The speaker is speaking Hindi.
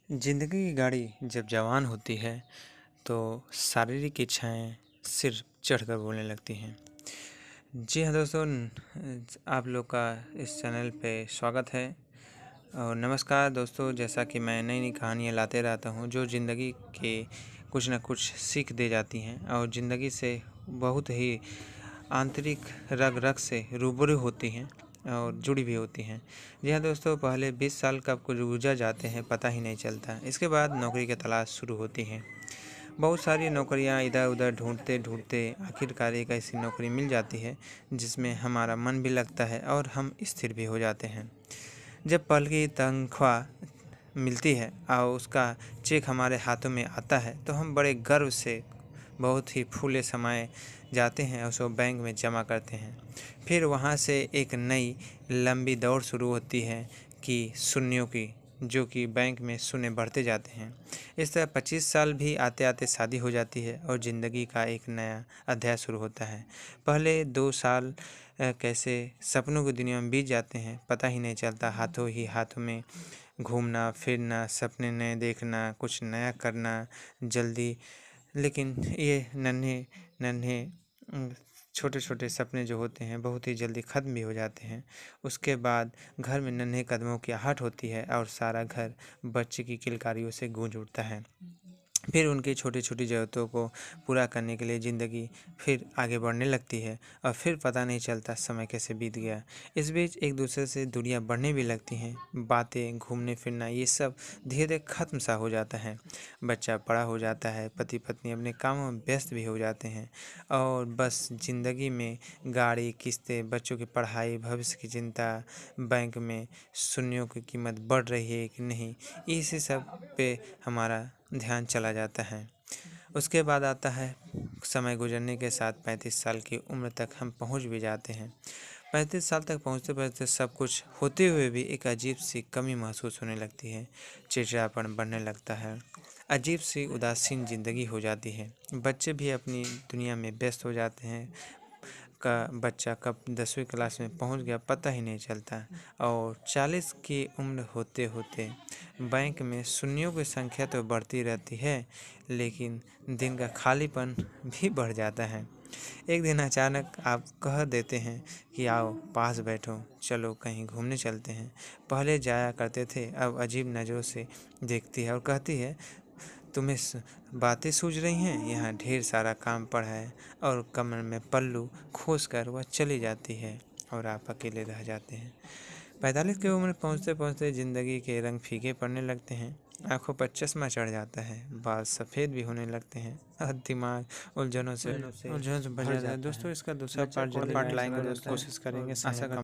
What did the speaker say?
ज़िंदगी की गाड़ी जब जवान होती है तो शारीरिक इच्छाएं सिर चढ़कर बोलने लगती हैं। जी हाँ दोस्तों, आप लोग का इस चैनल पे स्वागत है। और नमस्कार दोस्तों, जैसा कि मैं नई नई कहानियाँ लाते रहता हूँ जो ज़िंदगी के कुछ न कुछ सीख दे जाती हैं और ज़िंदगी से बहुत ही आंतरिक रग रग से रूबरू होती हैं और जुड़ी भी होती हैं। जी हाँ दोस्तों, पहले 20 साल कब गुजर जाते हैं पता ही नहीं चलता। इसके बाद नौकरी की तलाश शुरू होती है। बहुत सारी नौकरियां इधर उधर ढूंढते ढूंढते आखिरकार एक ऐसी नौकरी मिल जाती है जिसमें हमारा मन भी लगता है और हम स्थिर भी हो जाते हैं। जब पल की तनख्वाह मिलती है और उसका चेक हमारे हाथों में आता है तो हम बड़े गर्व से बहुत ही फूले समाये जाते हैं और उसको बैंक में जमा करते हैं। फिर वहाँ से एक नई लंबी दौड़ शुरू होती है कि शून्यों की, जो कि बैंक में शून्य बढ़ते जाते हैं। इस तरह 25 साल भी आते आते शादी हो जाती है और ज़िंदगी का एक नया अध्याय शुरू होता है। पहले 2 साल कैसे सपनों की दुनिया में बीत जाते हैं पता ही नहीं चलता। हाथों ही हाथों में घूमना फिरना, सपने नए देखना, कुछ नया करना जल्दी। लेकिन ये नन्हे नन्हे छोटे छोटे सपने जो होते हैं बहुत ही जल्दी ख़त्म भी हो जाते हैं। उसके बाद घर में नन्हे कदमों की आहट होती है और सारा घर बच्चे की किलकारियों से गूंज उठता है। फिर उनकी छोटी छोटी ज़रूरतों को पूरा करने के लिए ज़िंदगी फिर आगे बढ़ने लगती है और फिर पता नहीं चलता समय कैसे बीत गया। इस बीच एक दूसरे से दूरियां बढ़ने भी लगती हैं। बातें, घूमने फिरना, ये सब धीरे धीरे ख़त्म सा हो जाता है। बच्चा बड़ा हो जाता है, पति पत्नी अपने कामों में व्यस्त भी हो जाते हैं और बस ज़िंदगी में गाड़ी, किस्तें, बच्चों की पढ़ाई, भविष्य की चिंता, बैंक में शून्यों की कीमत बढ़ रही है कि नहीं, इसी सब पे हमारा ध्यान चला जाता है। उसके बाद आता है समय गुजरने के साथ 35 साल की उम्र तक हम पहुंच भी जाते हैं। 35 साल तक पहुंचते पहुंचते सब कुछ होते हुए भी एक अजीब सी कमी महसूस होने लगती है। चिड़चिड़ापन बढ़ने लगता है, अजीब सी उदासीन ज़िंदगी हो जाती है। बच्चे भी अपनी दुनिया में व्यस्त हो जाते हैं। का बच्चा कब 10वीं क्लास में पहुंच गया पता ही नहीं चलता और 40 की उम्र होते होते बैंक में शून्यों की संख्या तो बढ़ती रहती है लेकिन दिन का खालीपन भी बढ़ जाता है। एक दिन अचानक आप कह देते हैं कि आओ पास बैठो, चलो कहीं घूमने चलते हैं। पहले जाया करते थे, अब अजीब नज़रों से देखती है और कहती है तुम्हें बातें सूझ रही हैं, यहाँ ढेर सारा काम पड़ा है। और कमर में पल्लू खोस कर वह चली जाती है और आप अकेले रह जाते हैं। 45 की उम्र पहुँचते पहुँचते ज़िंदगी के रंग फीके पड़ने लगते हैं। आंखों पर चश्मा चढ़ जाता है, बाल सफ़ेद भी होने लगते हैं और दिमाग उलझनों से भर जाता है। दोस्तों, इसका दूसरा पार्ट लाएंगे, कोशिश करेंगे। आशा